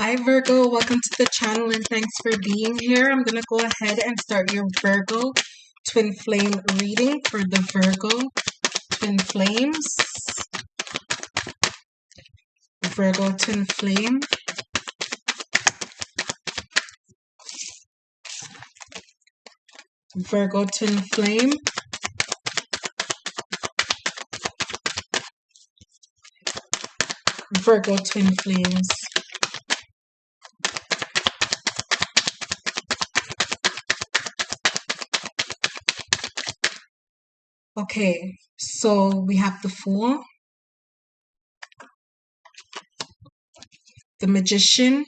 Hi Virgo, welcome to the channel and thanks for being here. I'm going to go ahead and start your Virgo twin flame reading for the Virgo twin flames. Virgo twin flame. Virgo twin flame. Virgo twin flames. Okay, so we have the Fool, the Magician,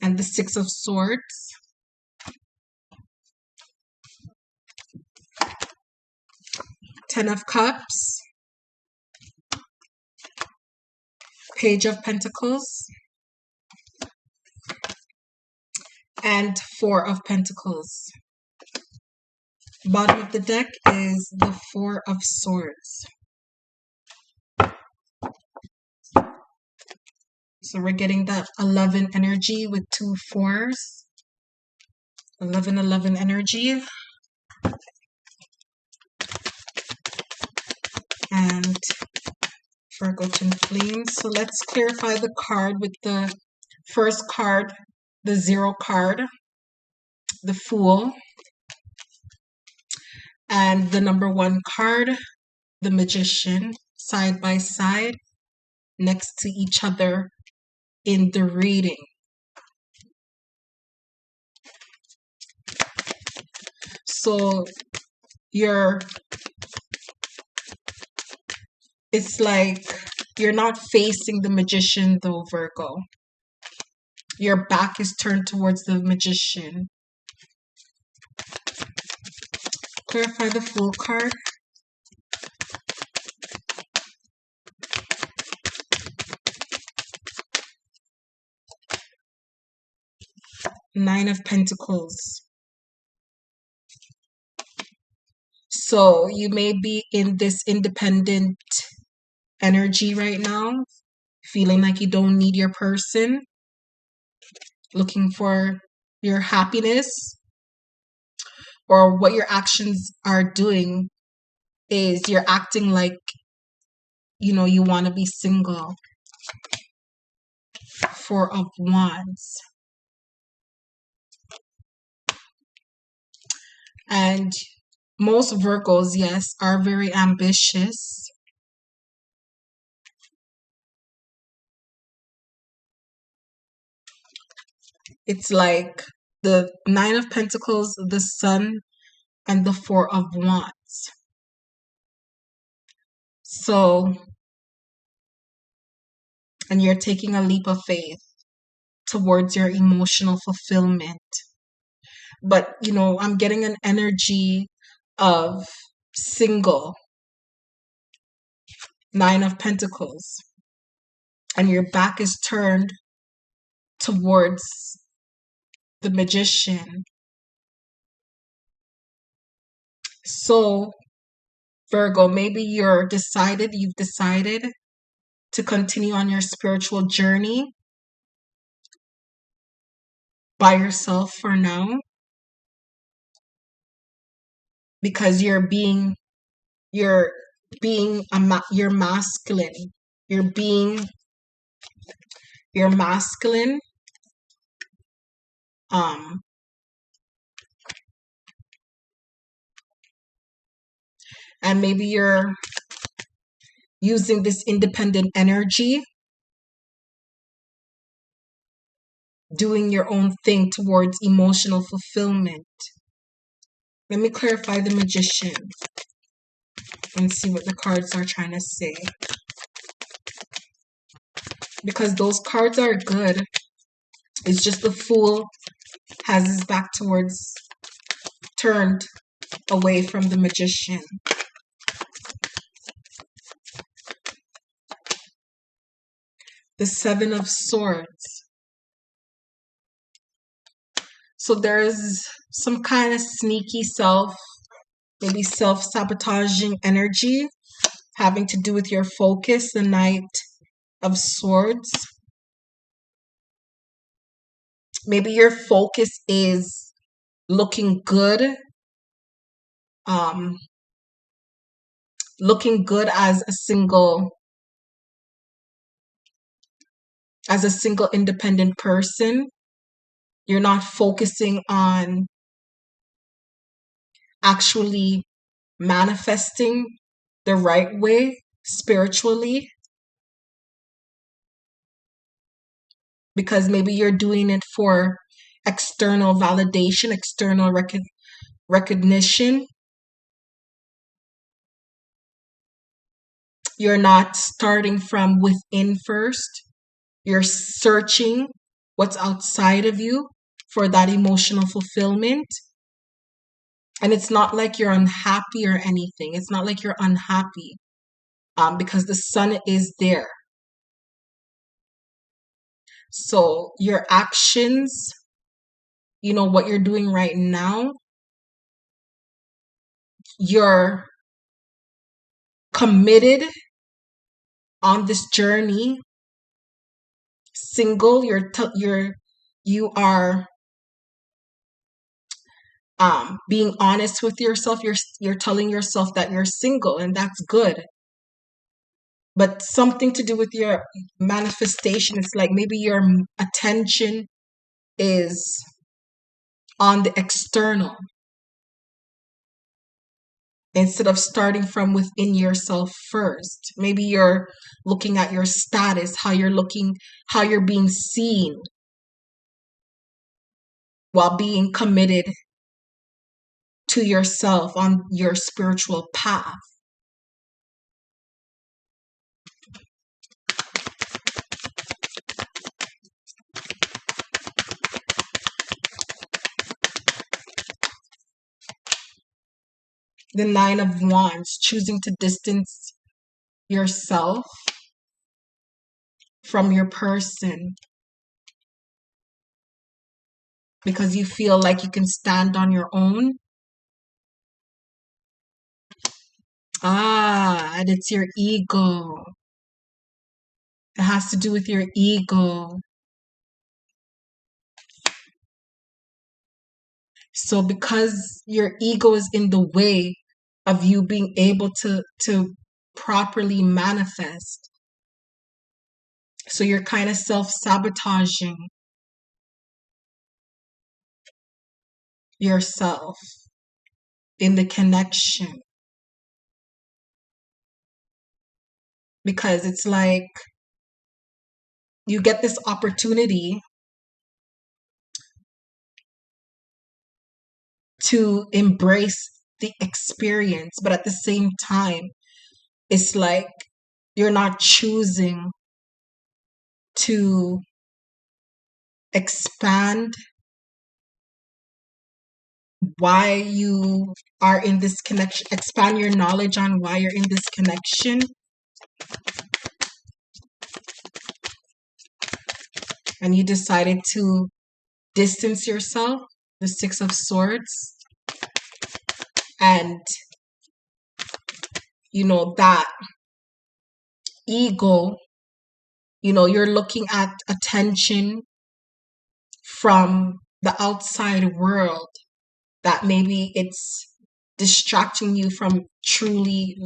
and the Six of Swords. Ten of Cups, Page of Pentacles, and Four of Pentacles. Bottom of the deck is the Four of Swords. So we're getting that 11 energy with two fours. 11 energy. And Virgo twin flames. So let's clarify the card with the first card, the Zero card, the Fool. And the number one card, the Magician, side by side, next to each other in the reading. So it's like you're not facing the Magician though, Virgo. Your back is turned towards the Magician. Clarify the Fool card. Nine of Pentacles. So you may be in this independent energy right now, feeling like you don't need your person, looking for your happiness, or what your actions are doing is you're acting like, you want to be single. Four of Wands. And most Virgos, yes, are very ambitious. It's like the Nine of Pentacles, the Sun, and the Four of Wands. So, and you're taking a leap of faith towards your emotional fulfillment. But, I'm getting an energy of single. Nine of Pentacles. And your back is turned towards the Magician. So, Virgo, maybe you've decided to continue on your spiritual journey by yourself for now, because you're masculine. You're masculine. And maybe you're using this independent energy, doing your own thing towards emotional fulfillment. Let me clarify the Magician and see what the cards are trying to say. Because those cards are good. It's just the Fool has his back turned away from the Magician. The Seven of Swords. So there's some kind of sneaky maybe self-sabotaging energy having to do with your focus the night of Swords. Maybe your focus is looking good, um, looking good as a single independent person. You're not focusing on actually manifesting the right way spiritually, because maybe you're doing it for external validation, external recognition. You're not starting from within first. You're searching what's outside of you for that emotional fulfillment. And it's not like you're unhappy or anything. It's not like you're unhappy, because the sun is there. So your actions, what you're doing right now, you're committed on this journey. Single, you are being honest with yourself. You're telling yourself that you're single, and that's good. But something to do with your manifestation, it's like maybe your attention is on the external instead of starting from within yourself first. Maybe you're looking at your status, how you're being seen, while being committed to yourself on your spiritual path. The Nine of Wands, choosing to distance yourself from your person because you feel like you can stand on your own. And it's your ego. It has to do with your ego. So because your ego is in the way of you being able to properly manifest, so you're kind of self-sabotaging yourself in the connection, because it's like you get this opportunity to embrace the experience, but at the same time, it's like you're not choosing to expand why you are in this connection, expand your knowledge on why you're in this connection. And you decided to distance yourself, the Six of Swords. And, that ego, you're looking at attention from the outside world, that maybe it's distracting you from truly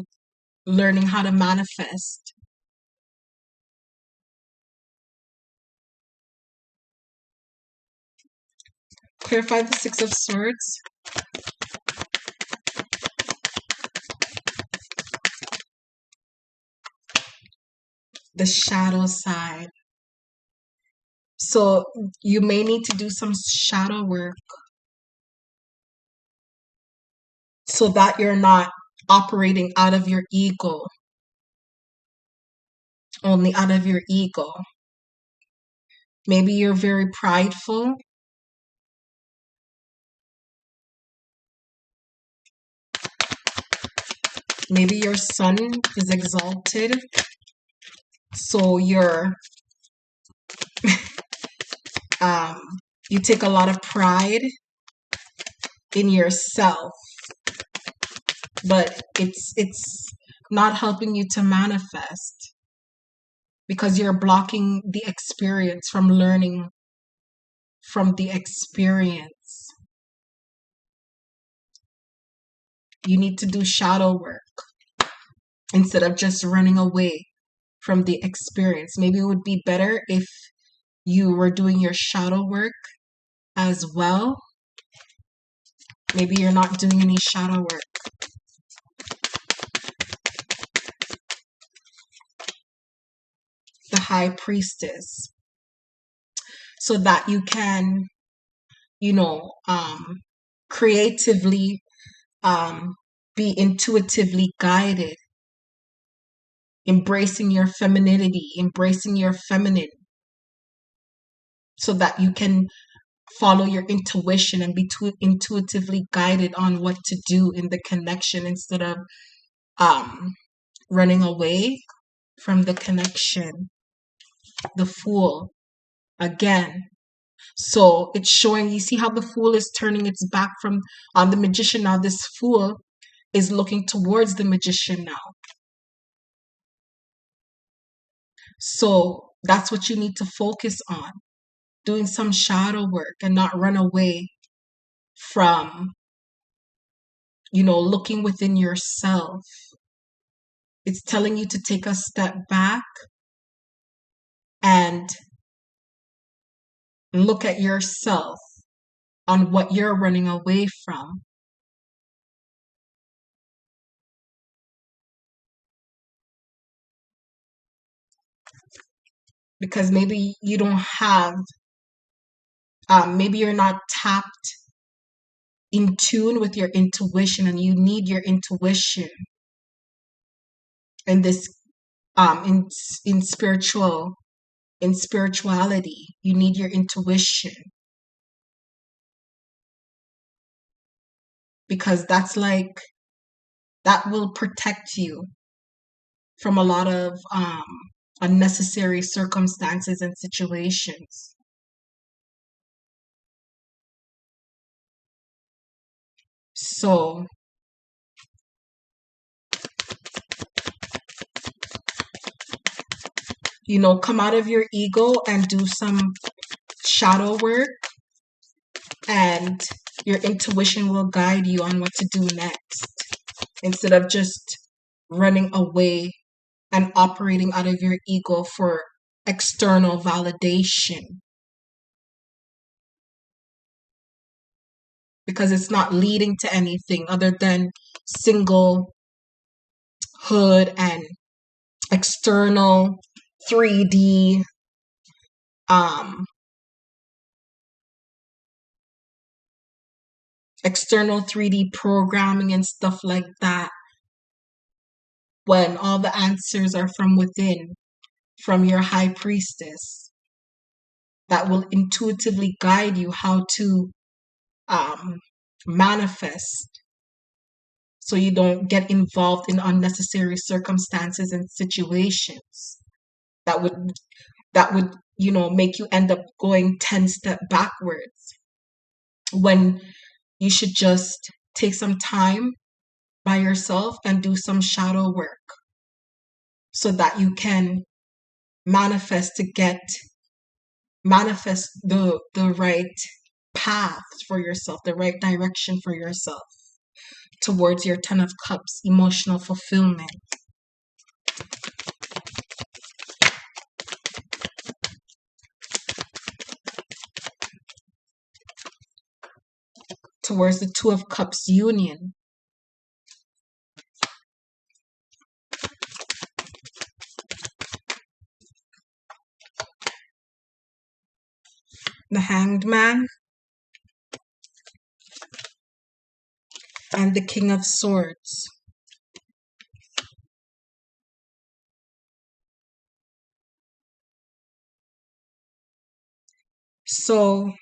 learning how to manifest. Clarify the Six of Swords. The shadow side. So you may need to do some shadow work so that you're not operating out of your ego, only out of your ego. Maybe you're very prideful. Maybe your sun is exalted. So you take a lot of pride in yourself, but it's not helping you to manifest, because you're blocking the experience from learning from the experience. You need to do shadow work instead of just running away from the experience. Maybe it would be better if you were doing your shadow work as well. Maybe you're not doing any shadow work. The High Priestess. So that you can, you know, creatively be intuitively guided, embracing your femininity, embracing your feminine, so that you can follow your intuition and be intuitively guided on what to do in the connection instead of um, running away from the connection. The Fool again. So it's showing, you see how the Fool is turning its back from on the Magician now. This Fool is looking towards the Magician now. So that's what you need to focus on, doing some shadow work and not run away from, looking within yourself. It's telling you to take a step back and look at yourself on what you're running away from. Because maybe you don't have, maybe you're not tapped in tune with your intuition, and you need your intuition in this, in spirituality. You need your intuition, because that will protect you from a lot of unnecessary circumstances and situations. So come out of your ego and do some shadow work, and your intuition will guide you on what to do next, instead of just running away and operating out of your ego for external validation, because it's not leading to anything other than singlehood and external 3D external 3D programming and stuff like that, when all the answers are from within, from your High Priestess, that will intuitively guide you how to manifest, so you don't get involved in unnecessary circumstances and situations that would make you end up going 10 steps backwards, when you should just take some time by yourself and do some shadow work, so that you can manifest the right path for yourself, the right direction for yourself towards your 10 of Cups, emotional fulfillment. Towards the 2 of Cups, union. The Hanged Man and the King of Swords. So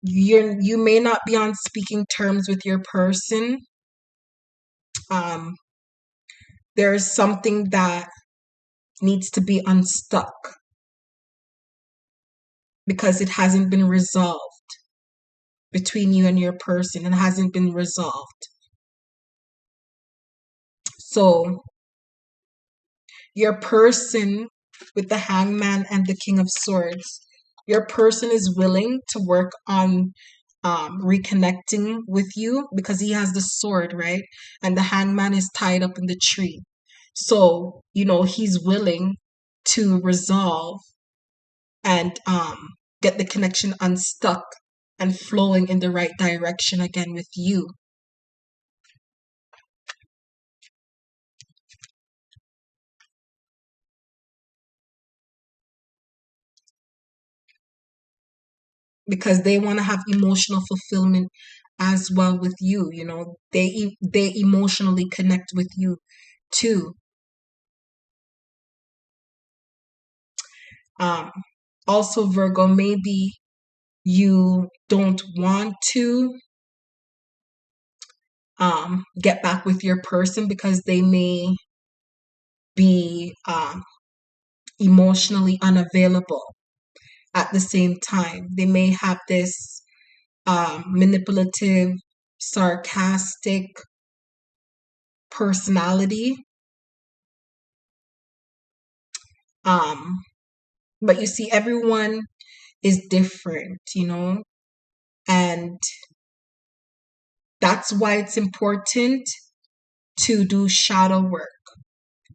you may not be on speaking terms with your person. There's something that needs to be unstuck because it hasn't been resolved between you and your person. It hasn't been resolved. So Your person with the hangman and the king of swords, your person is willing to work on reconnecting with you because he has the sword, right? And the hangman is tied up in the tree. So, he's willing to resolve and get the connection unstuck and flowing in the right direction again with you. Because they want to have emotional fulfillment as well with you. They emotionally connect with you too. um Also, Virgo, maybe you don't want to get back with your person because they may be emotionally unavailable. At the same time, they may have this manipulative, sarcastic personality. Um, but you see, everyone is different, and that's why it's important to do shadow work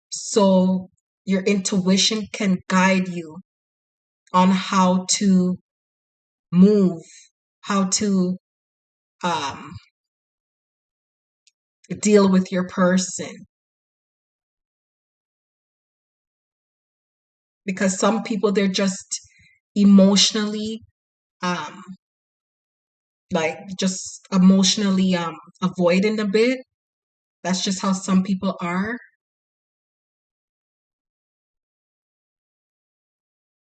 so your intuition can guide you on how to move, how to um, deal with your person. Because some people, they're just emotionally um, just emotionally avoidant a bit. That's just how some people are.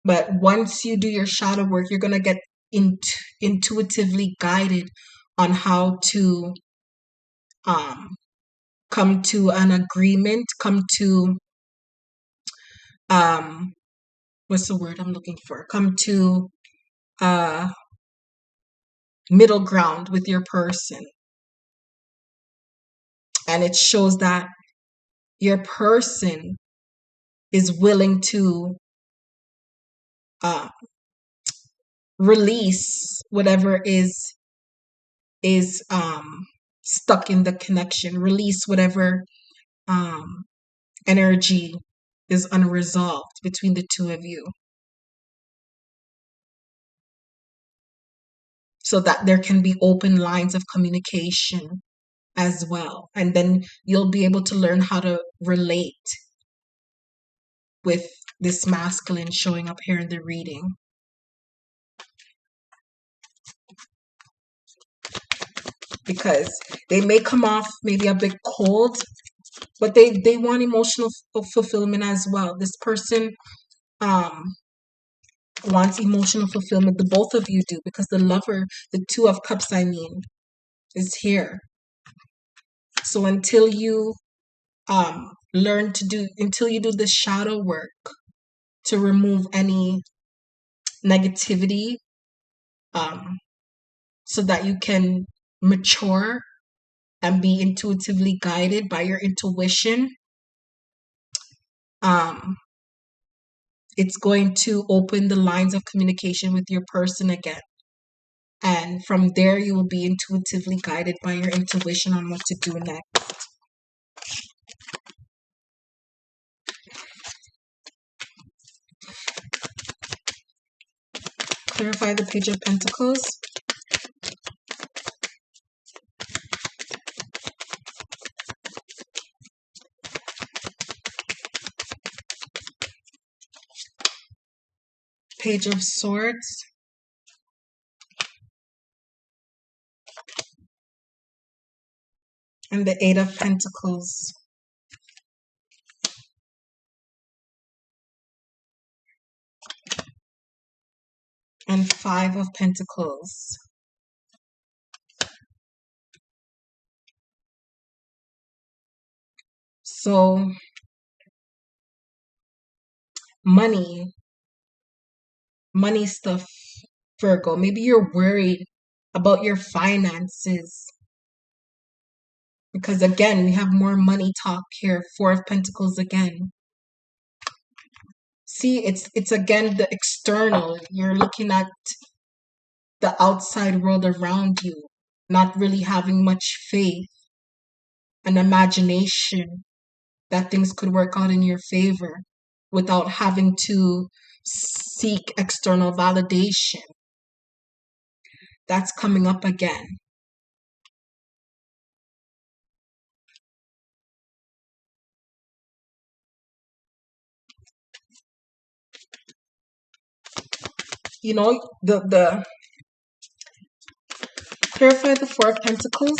But once you do your shadow work, you're going to get intuitively guided on how to um, come to an agreement, come to, um, what's the word I'm looking for? Come to uh, middle ground with your person. And it shows that your person is willing to uh, release whatever is stuck in the connection, release whatever um, energy is unresolved between the two of you, so that there can be open lines of communication as well. And then you'll be able to learn how to relate with this masculine showing up here in the reading. Because they may come off maybe a bit cold, but they want emotional fulfillment as well. This person um wants emotional fulfillment. The both of you do, because the lover, the two of cups, I mean, is here. So until you do the shadow work to remove any negativity, um so that you can mature and be intuitively guided by your intuition, um it's going to open the lines of communication with your person again. And from there, you will be intuitively guided by your intuition on what to do next. Clarify the Page of Pentacles. Page of Swords. And the Eight of Pentacles. And Five of Pentacles. So, money stuff, Virgo. Maybe you're worried about your finances. Because again, we have more money talk here. Four of Pentacles again. See, it's again the external. You're looking at the outside world around you, not really having much faith and imagination that things could work out in your favor without having to seek external validation. That's coming up again. You know, the clarify the Four of Pentacles.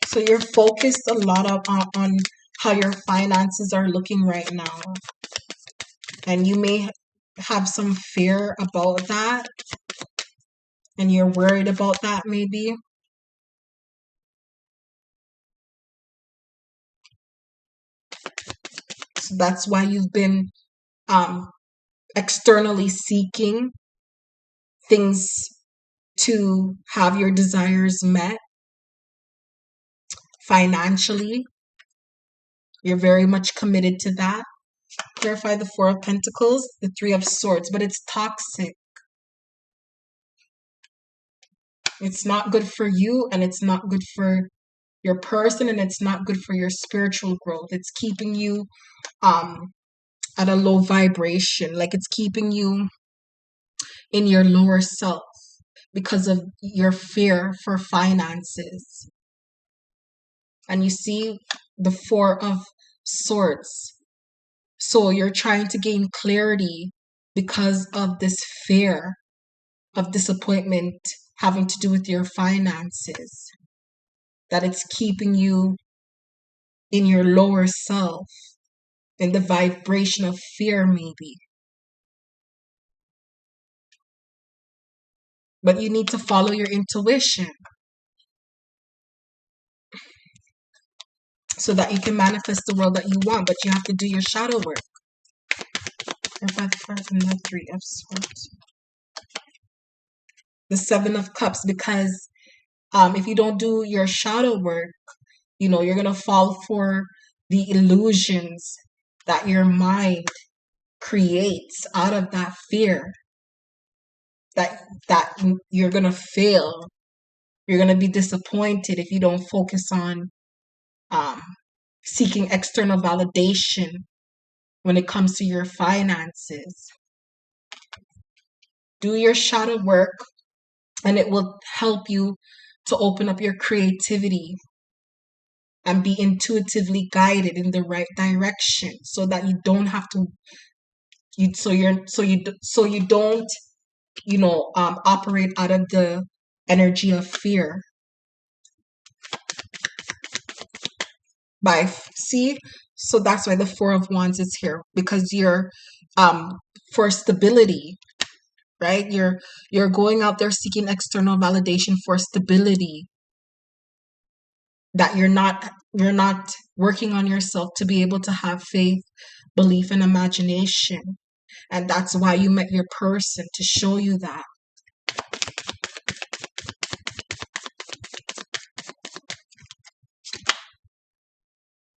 So you're focused a lot on how your finances are looking right now. And you may have some fear about that. And you're worried about that maybe. So that's why you've been um, externally seeking things to have your desires met financially. You're very much committed to that. Clarify the Four of Pentacles, the Three of Swords, but it's toxic. It's not good for you, and it's not good for your person, and it's not good for your spiritual growth. It's keeping you at a low vibration, like it's keeping you in your lower self because of your fear for finances. And you see the Four of Swords. So you're trying to gain clarity because of this fear of disappointment having to do with your finances, that it's keeping you in your lower self, in the vibration of fear, maybe. But you need to follow your intuition so that you can manifest the world that you want, but you have to do your shadow work. And the Three of Swords. The Seven of Cups, because if you don't do your shadow work, you're going to fall for the illusions that your mind creates out of that fear that you're going to fail. You're going to be disappointed if you don't focus on um, seeking external validation when it comes to your finances. Do your shadow work, and it will help you to open up your creativity and be intuitively guided in the right direction, so that you don't have to so you don't operate out of the energy of fear. See, so that's why the Four of Wands is here, because you're for stability, right? You're going out there seeking external validation for stability, that you're not working on yourself to be able to have faith, belief, and imagination. And that's why you met your person, to show you that.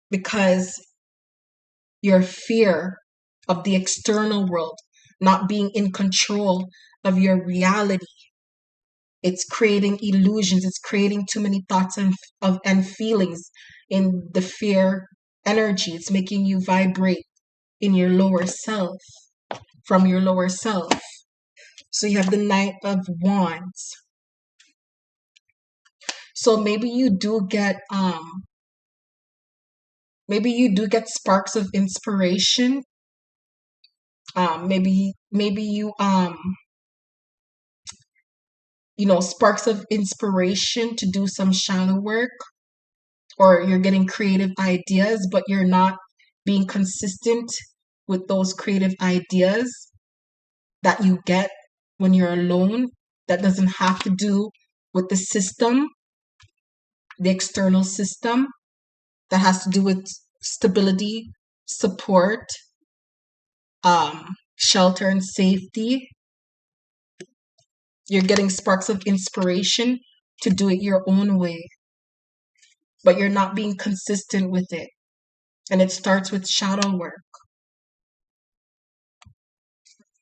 Because your fear of the external world not being in control of your reality, it's creating illusions. It's creating too many thoughts and feelings in the fear energy. It's making you vibrate in your lower self, from your lower self. So you have the Knight of Wands. So maybe you do get sparks of inspiration. Maybe you sparks of inspiration to do some shadow work, or you're getting creative ideas, but you're not being consistent with those creative ideas that you get when you're alone. That doesn't have to do with the system, the external system. That has to do with stability, support, shelter, and safety. You're getting sparks of inspiration to do it your own way, but you're not being consistent with it. And it starts with shadow work.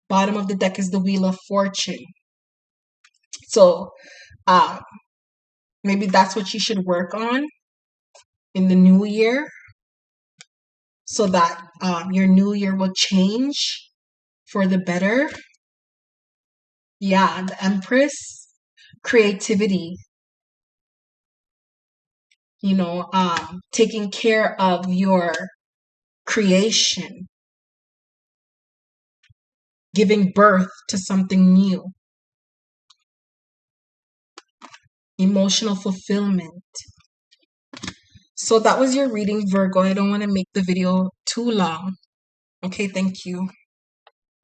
Bottom of the deck is the Wheel of Fortune. So uh, maybe that's what you should work on in the new year, so that your new year will change for the better. Yeah, the Empress, creativity, taking care of your creation, giving birth to something new, emotional fulfillment. So that was your reading, Virgo. I don't want to make the video too long. Okay, thank you.